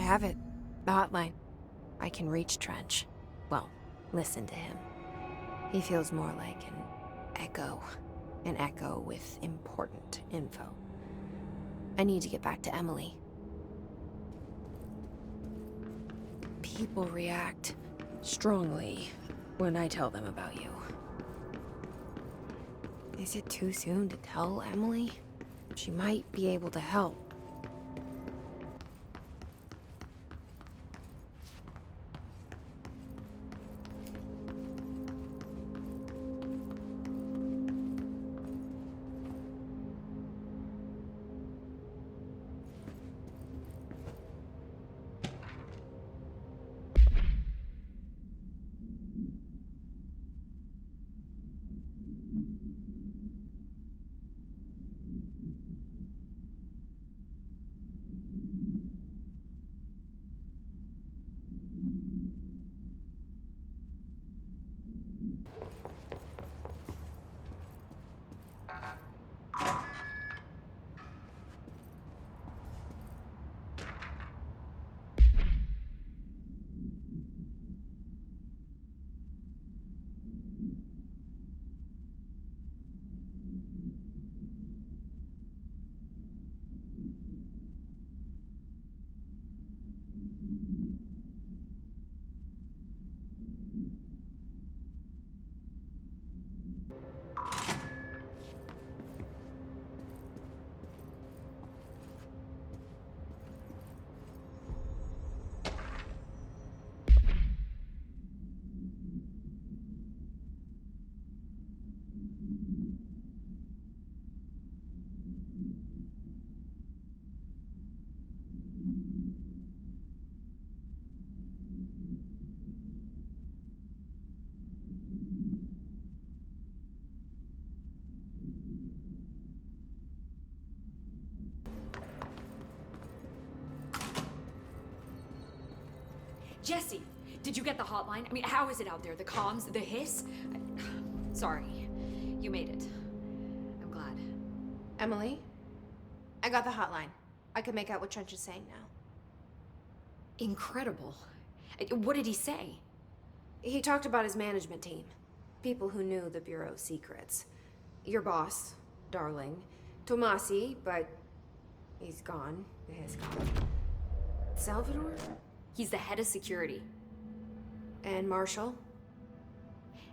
have it. The hotline. I can reach Trench. Well, listen to him. He feels more like an echo. An echo with important info. I need to get back to Emily. People react strongly when I tell them about you. Is it too soon to tell Emily? She might be able to help. Jesse, did you get the hotline? I mean, how is it out there? The comms, the hiss? Sorry, you made it. I'm glad. Emily? I got the hotline. I can make out what Trench is saying now. Incredible. What did he say? He talked about his management team. People who knew the Bureau's secrets. Your boss, Darling. Tomasi, but he's gone. He's gone. Salvador? He's the head of security. And Marshall?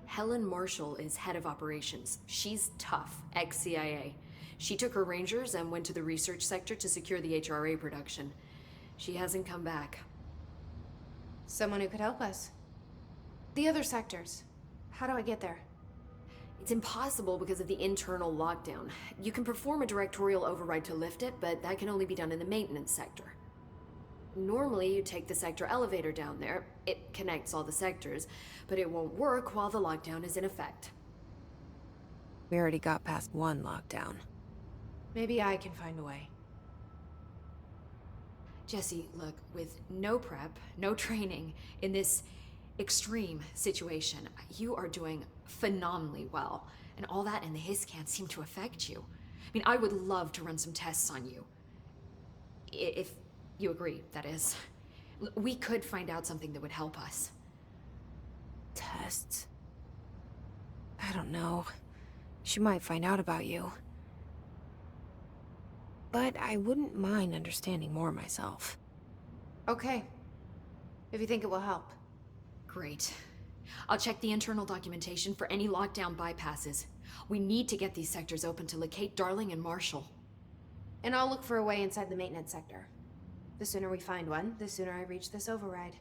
Helen Marshall is head of operations. She's tough, ex-CIA. She took her Rangers and went to the research sector to secure the HRA production. She hasn't come back. Someone who could help us. The other sectors. How do I get there? It's impossible because of the internal lockdown. You can perform a directorial override to lift it, but that can only be done in the maintenance sector. Normally, you take the sector elevator down there. It connects all the sectors, but it won't work while the lockdown is in effect. We already got past one lockdown. Maybe I can find a way. Jesse, look, with no prep, no training, in this extreme situation, you are doing phenomenally well. And all that and the hiss can't seem to affect you. I mean, I would love to run some tests on you. If you agree, that is. We could find out something that would help us. Tests? I don't know. She might find out about you. But I wouldn't mind understanding more myself. Okay. If you think it will help. Great. I'll check the internal documentation for any lockdown bypasses. We need to get these sectors open to locate Darling and Marshall. And I'll look for a way inside the maintenance sector. The sooner we find one, the sooner I reach this override.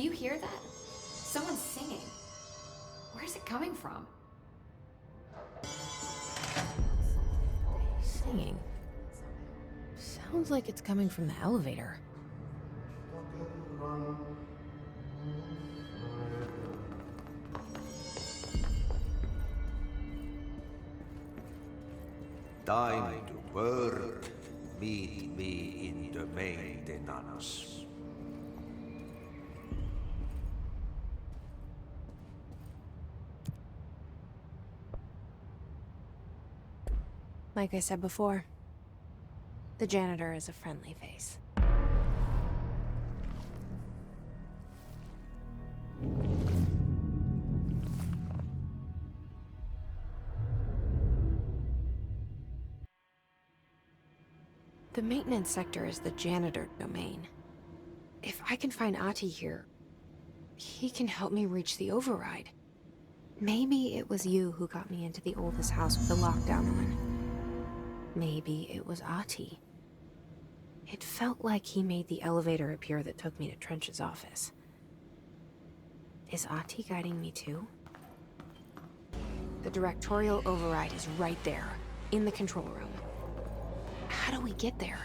you hear that? Someone's singing. Where's it coming from? Singing. Sounds like it's coming from the elevator. Thine the word, meet me in the maintenance. Like I said before, the janitor is a friendly face. The maintenance sector is the janitor domain. If I can find Ahti here, he can help me reach the override. Maybe it was you who got me into the oldest house with the lockdown on. Maybe it was Ahti. It felt like he made the elevator appear that took me to Trench's office. Is Ahti guiding me too? The directorial override is right there, in the control room. How do we get there?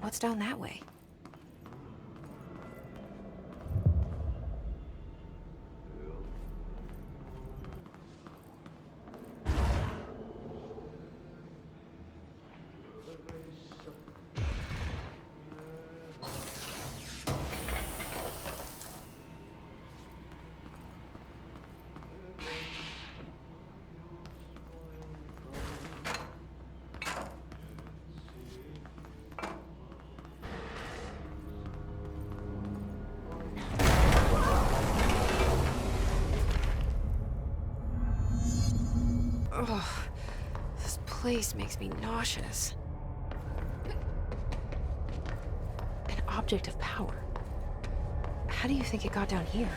What's down that way? Ugh, this place makes me nauseous. An object of power. How do you think it got down here?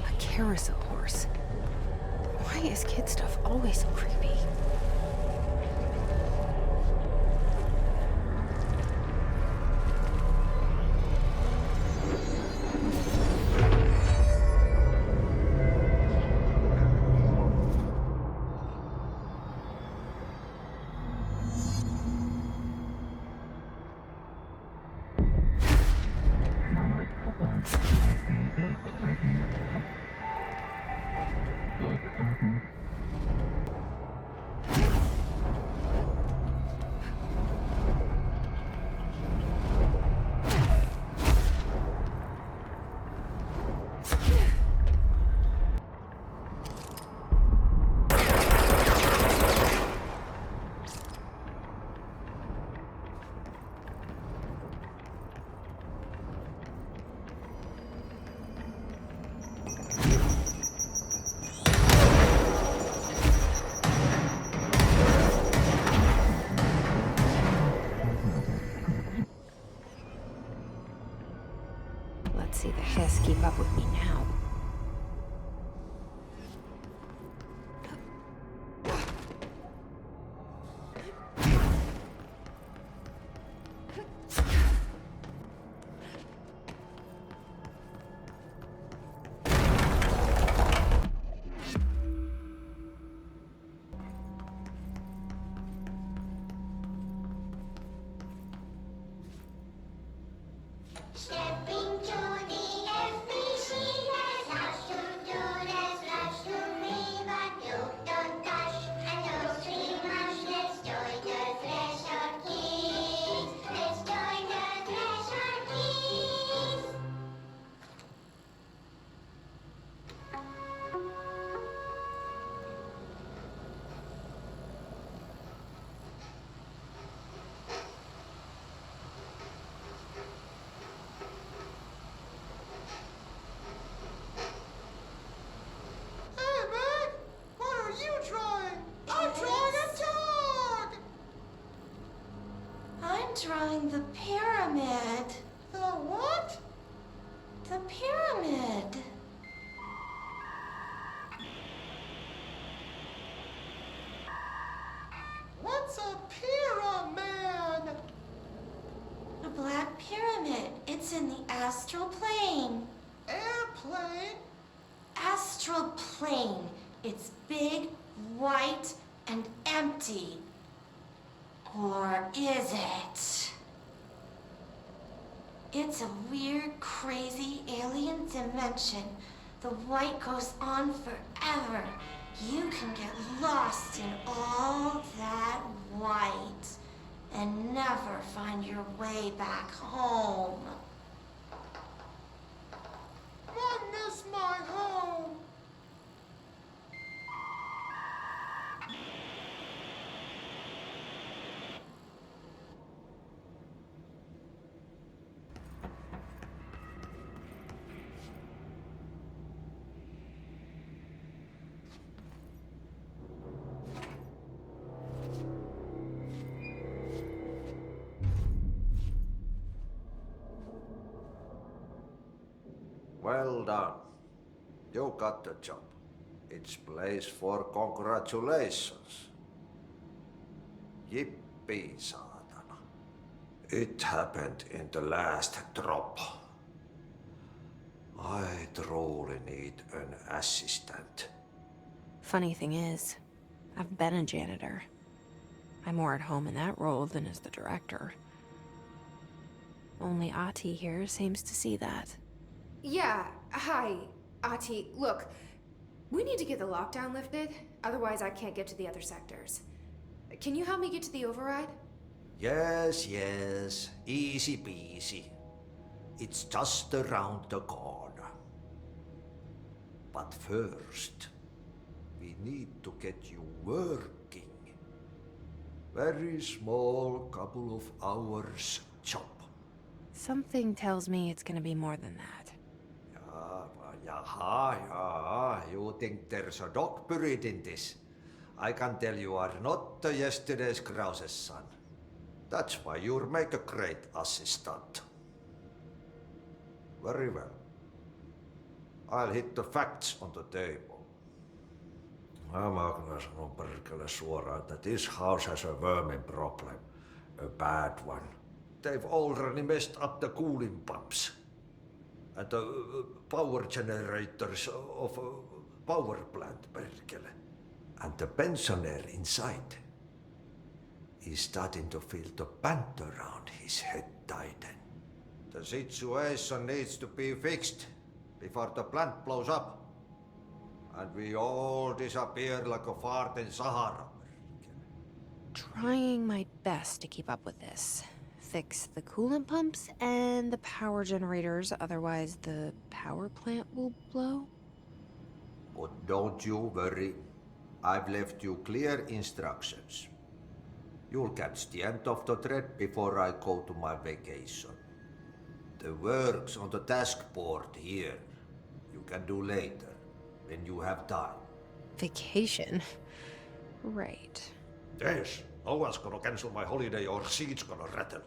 A carousel horse. Why is kid stuff always so creepy? Can't see the hiss keep up with me now. Stepping to the FBC, there's lots to do, there's lots to read, but you don't touch and don't scream much. Let's join the Thresher Kids. Let's join the Thresher Kids. Hey, man! What are you trying? I'm trying to talk! I'm drawing the pyramid. The what? The pyramid. What's a pyramid? A black pyramid. It's in the astral plane. Airplane? Astral plane. It's big, white, and empty. Or is it? It's a weird, crazy alien dimension. The white goes on forever. You can get lost in all that white and never find your way back home. I miss my home. Well done. You got the job. It's place for congratulations. Yippee, saatana. It happened in the last drop. I truly need an assistant. Funny thing is, I've been a janitor. I'm more at home in that role than as the director. Only Ahti here seems to see that. Yeah, hi, Ahti. Look, we need to get the lockdown lifted, otherwise I can't get to the other sectors. Can you help me get to the override? Yes, easy peasy. It's just around the corner. But first, we need to get you working. Very small, couple of hours job. Something tells me it's gonna be more than that. Yeah. You think there's a dog buried in this? I can tell you are not yesterday's Krause's son. That's why you'll make a great assistant. Very well. I'll hit the facts on the table. Mä kyllä sanon perkele suoraan, että this house has a vermin problem. A bad one. They've already messed up the cooling pumps. And the power generators of a power plant, perkele. And the pensioner inside is starting to feel the pant around his head tighten. The situation needs to be fixed before the plant blows up. And we all disappear like a fart in Sahara. Trying my best to keep up with this. Fix the coolant pumps and the power generators, otherwise the power plant will blow. But don't you worry. I've left you clear instructions. You'll catch the end of the thread before I go to my vacation. The work's on the task board here. You can do later, when you have time. Vacation? Right. Yes, no one's gonna cancel my holiday or seat's gonna rattle.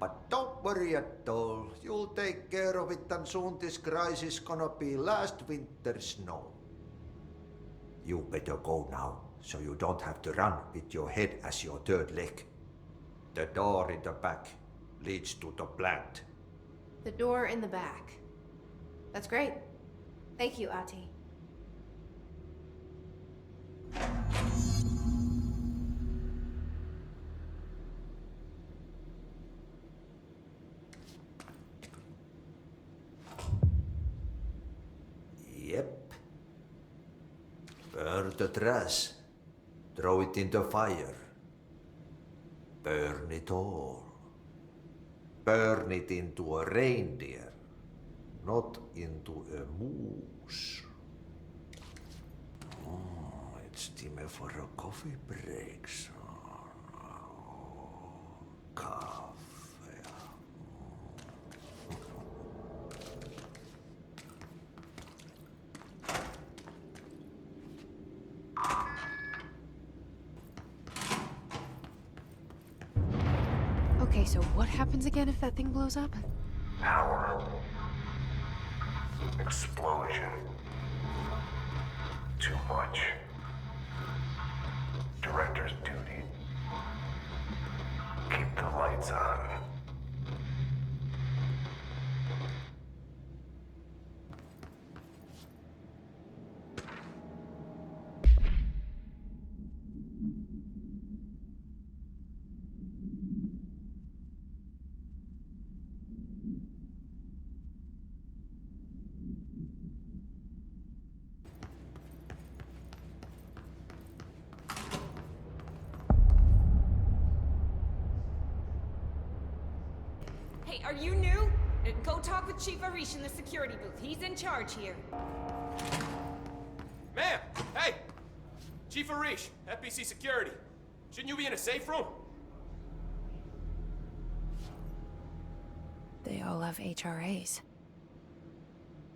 But don't worry at all. You'll take care of it, and soon this crisis gonna be last winter's snow. You better go now, so you don't have to run with your head as your third leg. The door in the back leads to the plant. The door in the back. That's great. Thank you, Ahti. Yep. Burn the trash. Throw it in the fire. Burn it all. Burn it into a reindeer, not into a moose. Oh, it's time for a coffee break, son. Coffee. Okay, so what happens again if that thing blows up? Power. Explosion. Too much. Director's duty. Keep the lights on. Hey, are you new? Go talk with Chief Arish in the security booth. He's in charge here. Ma'am! Hey! Chief Arish, FBC Security. Shouldn't you be in a safe room? They all have HRAs.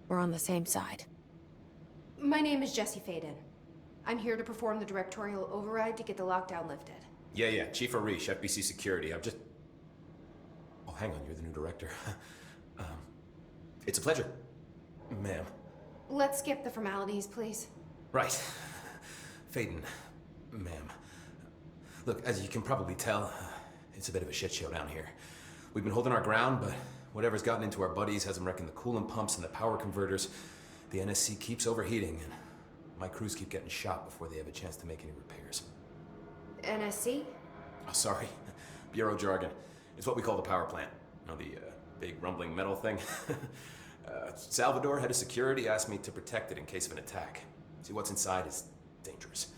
We're on the same side. My name is Jesse Faden. I'm here to perform the directorial override to get the lockdown lifted. Yeah, Chief Arish, FBC Security. I'm just... Oh, hang on, you're the new director. It's a pleasure, ma'am. Let's skip the formalities, please. Right. Faden, ma'am. Look, as you can probably tell, it's a bit of a shit show down here. We've been holding our ground, but whatever's gotten into our buddies has them wrecking the coolant pumps and the power converters. The NSC keeps overheating, and my crews keep getting shot before they have a chance to make any repairs. NSC? Oh, sorry. Bureau jargon. It's what we call the power plant. You know, the big rumbling metal thing? Salvador, head of security, asked me to protect it in case of an attack. See, what's inside is dangerous.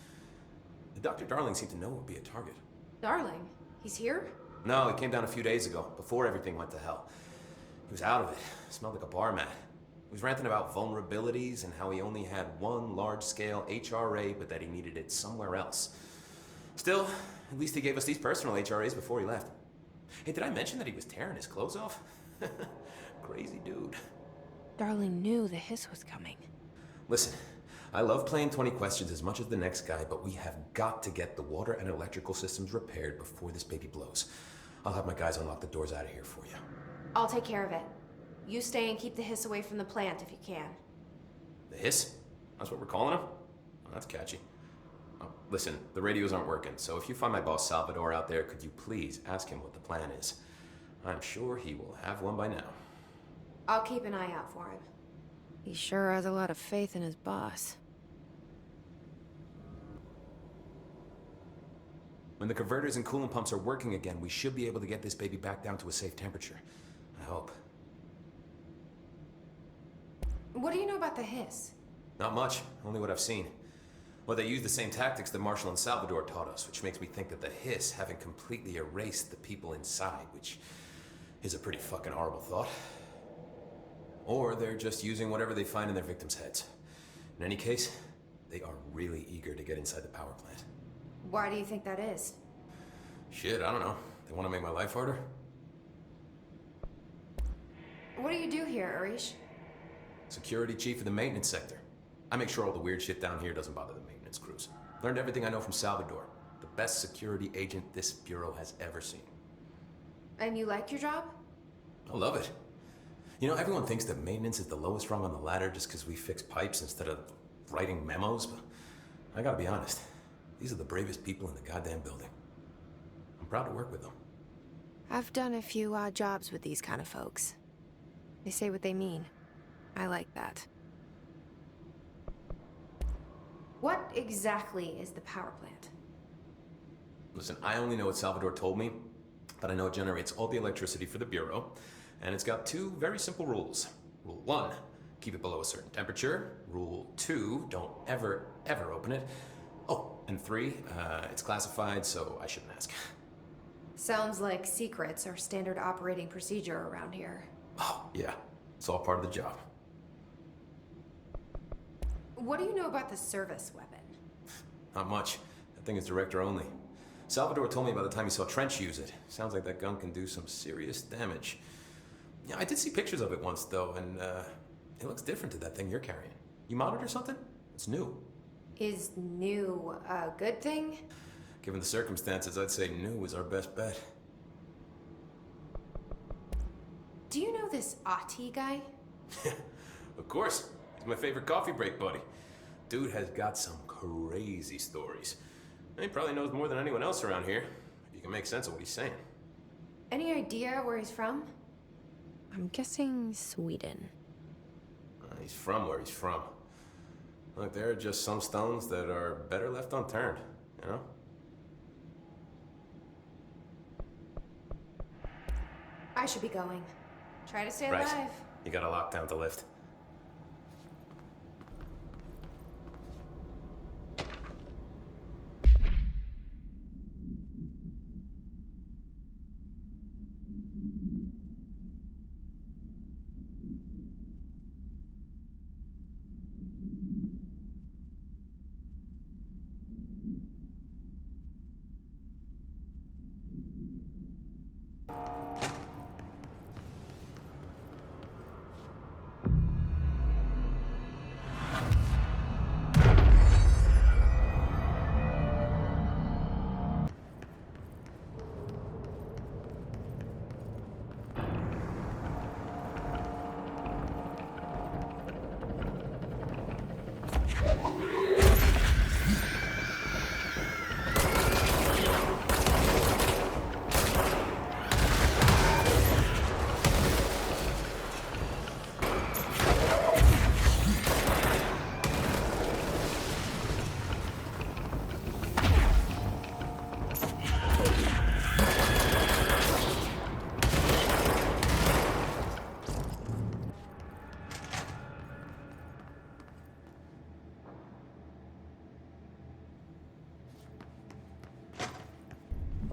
Dr. Darling seemed to know it would be a target. Darling? He's here? No, he came down a few days ago, before everything went to hell. He was out of it. Smelled like a bar mat. He was ranting about vulnerabilities and how he only had one large-scale HRA, but that he needed it somewhere else. Still, at least he gave us these personal HRAs before he left. Hey, did I mention that he was tearing his clothes off? Crazy dude. Darling knew the hiss was coming. Listen, I love playing 20 questions as much as the next guy, but we have got to get the water and electrical systems repaired before this baby blows. I'll have my guys unlock the doors out of here for you. I'll take care of it. You stay and keep the hiss away from the plant if you can. The hiss? That's what we're calling him? Oh, that's catchy. Oh, listen, the radios aren't working, so if you find my boss Salvador out there, could you please ask him what the plan is? I'm sure he will have one by now. I'll keep an eye out for him. He sure has a lot of faith in his boss. When the converters and coolant pumps are working again, we should be able to get this baby back down to a safe temperature. I hope. What do you know about the hiss? Not much, only what I've seen. Well, they use the same tactics that Marshall and Salvador taught us, which makes me think that the hiss haven't completely erased the people inside, which is a pretty fucking horrible thought. Or they're just using whatever they find in their victims' heads. In any case, they are really eager to get inside the power plant. Why do you think that is? Shit, I don't know. They want to make my life harder? What do you do here, Arish? Security chief of the maintenance sector. I make sure all the weird shit down here doesn't bother the maintenance crews. Learned everything I know from Salvador, the best security agent this bureau has ever seen. And you like your job? I love it. You know, everyone thinks that maintenance is the lowest rung on the ladder just because we fix pipes instead of writing memos, but I gotta be honest. These are the bravest people in the goddamn building. I'm proud to work with them. I've done a few odd jobs with these kind of folks. They say what they mean. I like that. What exactly is the power plant? Listen, I only know what Salvador told me, but I know it generates all the electricity for the Bureau, and it's got two very simple rules. Rule 1, keep it below a certain temperature. Rule 2, don't ever, ever open it. Oh, and 3, it's classified, so I shouldn't ask. Sounds like secrets are standard operating procedure around here. Oh, yeah. It's all part of the job. What do you know about the service weapon? Not much. That thing is director only. Salvador told me by the time he saw Trench use it. Sounds like that gun can do some serious damage. Yeah, I did see pictures of it once, though, and it looks different to that thing you're carrying. You monitor something? It's new. Is new a good thing? Given the circumstances, I'd say new is our best bet. Do you know this Ahti guy? Of course. He's my favorite coffee break buddy. Dude has got some crazy stories. And he probably knows more than anyone else around here, if you can make sense of what he's saying. Any idea where he's from? I'm guessing Sweden. He's from where he's from. Look, there are just some stones that are better left unturned, you know? I should be going. Try to stay Right. alive. You got a lockdown to lift.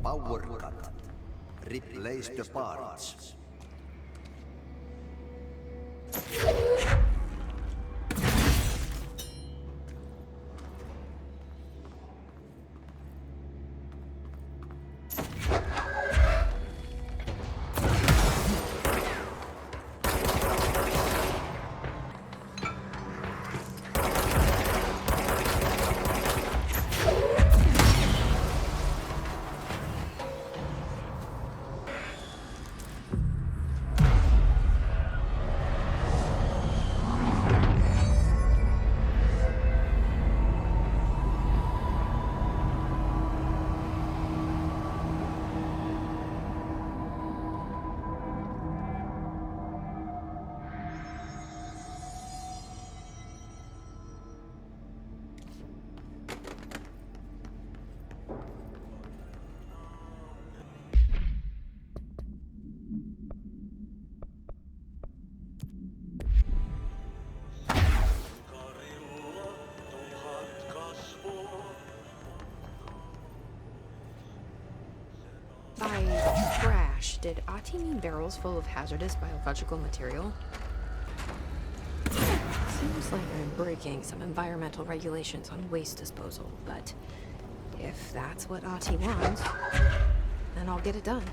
Power cut. Replace the parts. By trash, did Ahti mean barrels full of hazardous biological material? Seems like I'm breaking some environmental regulations on waste disposal, but if that's what Ahti wants, then I'll get it done.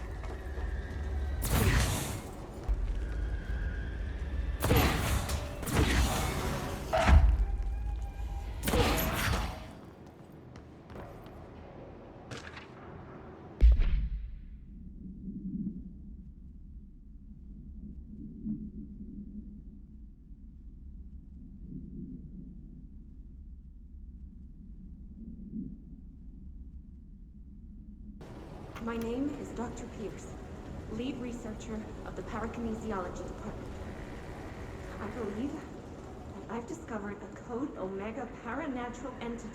My name is Dr. Pierce, lead researcher of the Parakinesiology Department. I believe that I've discovered a Code Omega paranatural entity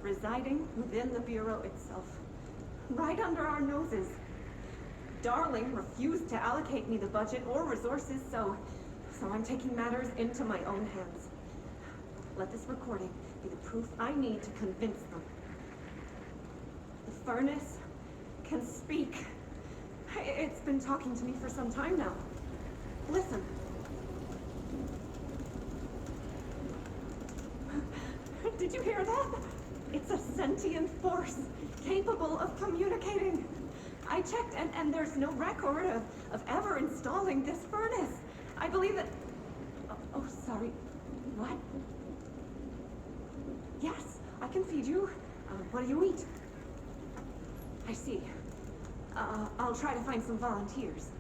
residing within the Bureau itself, right under our noses. Darling refused to allocate me the budget or resources, so I'm taking matters into my own hands. Let this recording be the proof I need to convince them. The furnace can speak. It's been talking to me for some time now. Listen. Did you hear that? It's a sentient force, capable of communicating. I checked, and there's no record of ever installing this furnace. I believe that... Oh, sorry. What? Yes, I can feed you. What do you eat? I see. I'll try to find some volunteers.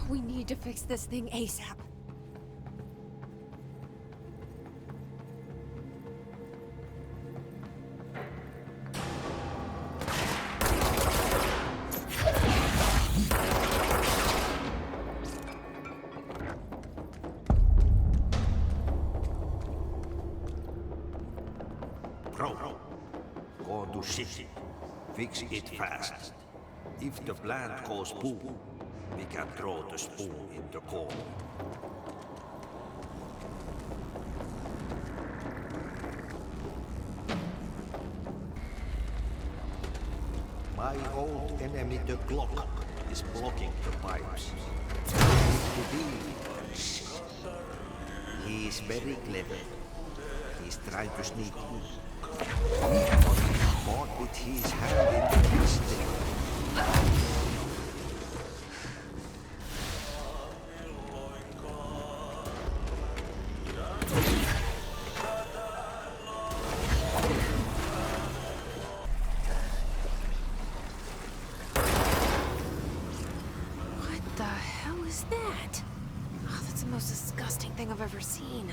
We need to fix this thing ASAP. Bro, go to city. Fix it fast. If the plant goes boom, we can throw the spoon in the coal. My old enemy, the clock, is blocking the pipes. To be. He is very clever. He's trying to sneak in. Caught with his hand in the mistake. What the hell is that? Oh, that's the most disgusting thing I've ever seen.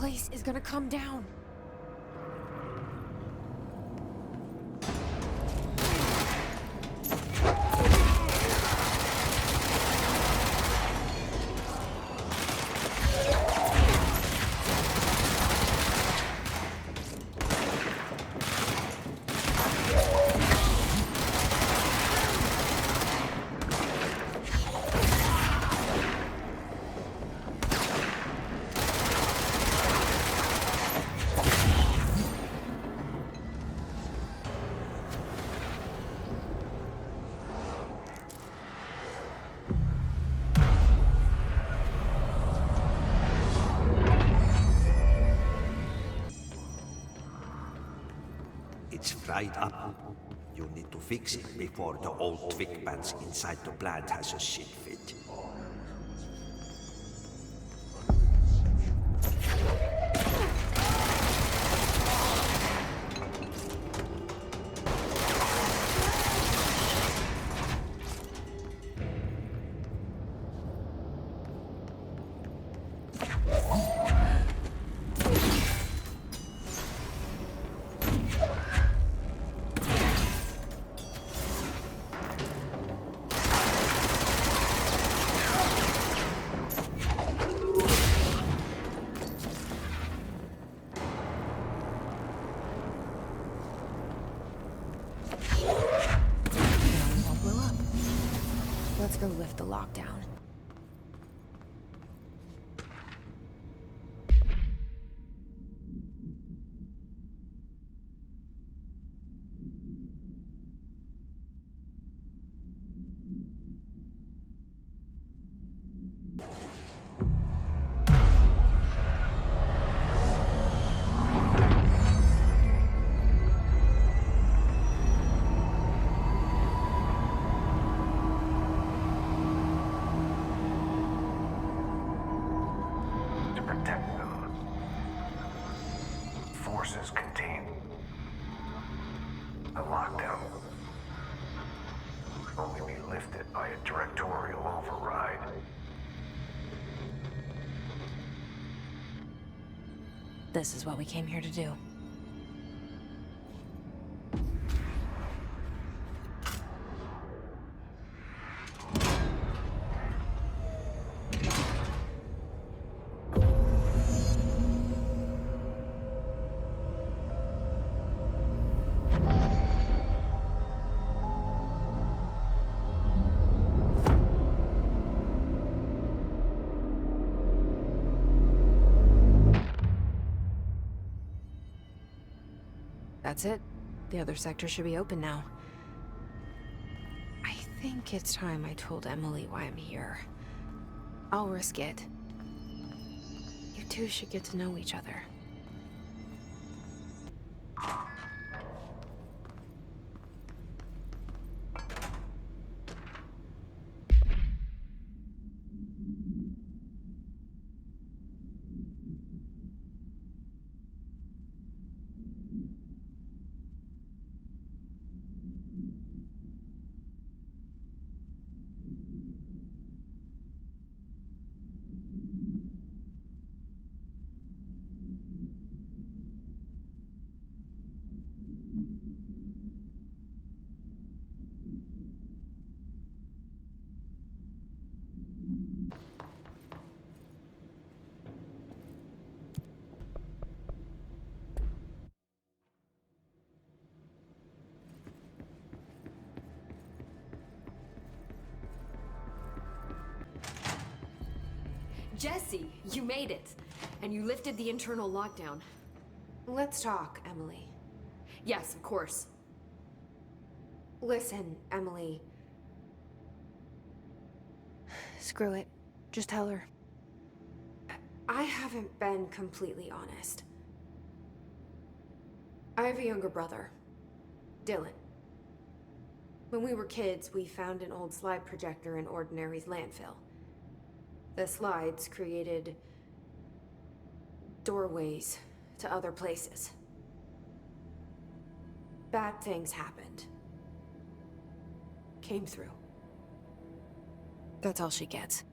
place is gonna come down. It's fried up. You need to fix it before the old twig bands inside the plant has a shit fit. Let's go lift the lockdown. To protect them. Forces contain the lockdown. Can only be lifted by a directorial override. This is what we came here to do. That's it. The other sector should be open now. I think it's time I told Emily why I'm here. I'll risk it. You two should get to know each other. Jesse, you made it. And you lifted the internal lockdown. Let's talk, Emily. Yes, of course. Listen, Emily. Screw it. Just tell her. I haven't been completely honest. I have a younger brother, Dylan. When we were kids, we found an old slide projector in Ordinary's landfill. The slides created doorways to other places. Bad things happened. Came through. That's all she gets.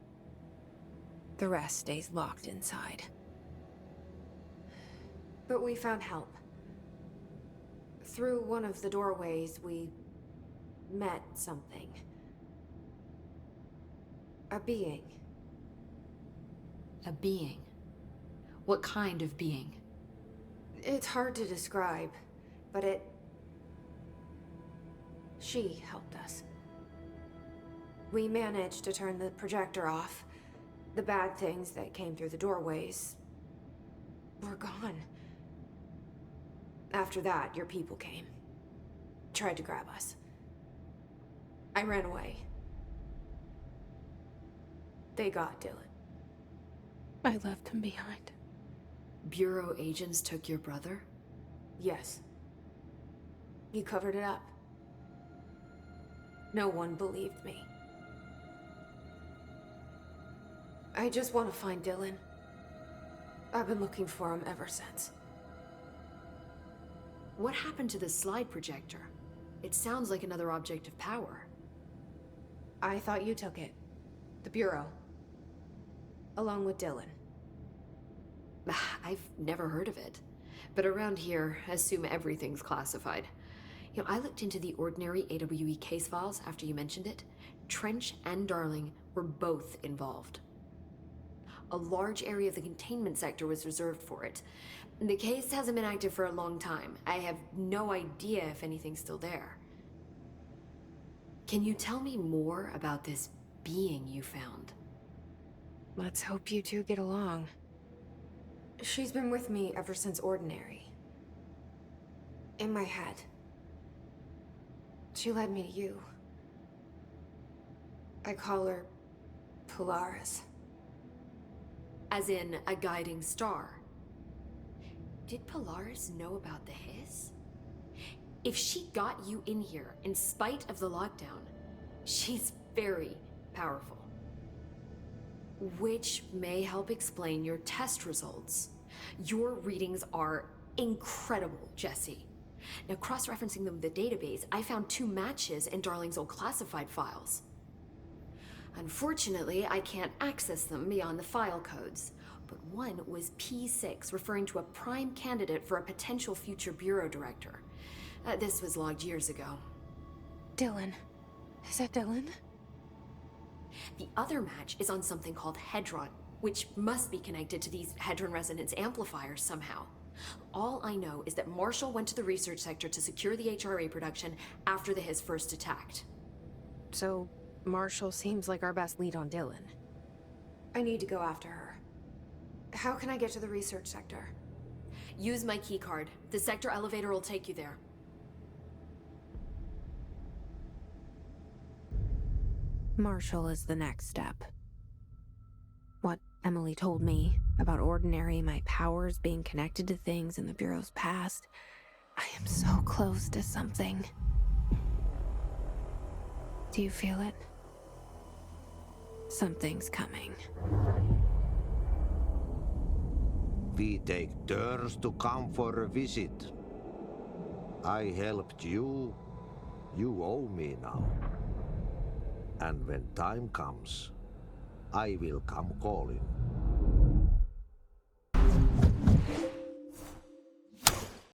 The rest stays locked inside. But we found help. Through one of the doorways, we met something. A being. A being? What kind of being? It's hard to describe, but she helped us. We managed to turn the projector off. The bad things that came through the doorways were gone. After that, your people came. Tried to grab us. I ran away. They got Dylan. I left him behind. Bureau agents took your brother? Yes. You covered it up. No one believed me. I just want to find Dylan. I've been looking for him ever since. What happened to the slide projector? It sounds like another object of power. I thought you took it. The Bureau. Along with Dylan. I've never heard of it. But around here, assume everything's classified. You know, I looked into the ordinary AWE case files after you mentioned it. Trench and Darling were both involved. A large area of the containment sector was reserved for it. The case hasn't been active for a long time. I have no idea if anything's still there. Can you tell me more about this being you found? Let's hope you two get along. She's been with me ever since Ordinary. In my head. She led me to you. I call her Polaris. As in a guiding star. Did Polaris know about the hiss? If she got you in here in spite of the lockdown, she's very powerful. Which may help explain your test results. Your readings are incredible, Jesse. Now, cross-referencing them with the database, I found 2 matches in Darling's old classified files. Unfortunately, I can't access them beyond the file codes, but one was P6, referring to a prime candidate for a potential future bureau director. This was logged years ago. Dylan. Is that Dylan? The other match is on something called Hedron, which must be connected to these Hedron resonance amplifiers somehow. All I know is that Marshall went to the research sector to secure the HRA production after the Hiss first attacked. So, Marshall seems like our best lead on Dylan. I need to go after her. How can I get to the research sector? Use my keycard. The sector elevator will take you there. Marshall is the next step. What Emily told me about Ordinary, my powers being connected to things in the Bureau's past. I am so close to something. Do you feel it? Something's coming. We take turns to come for a visit. I helped you. You owe me now. And when time comes, I will come calling.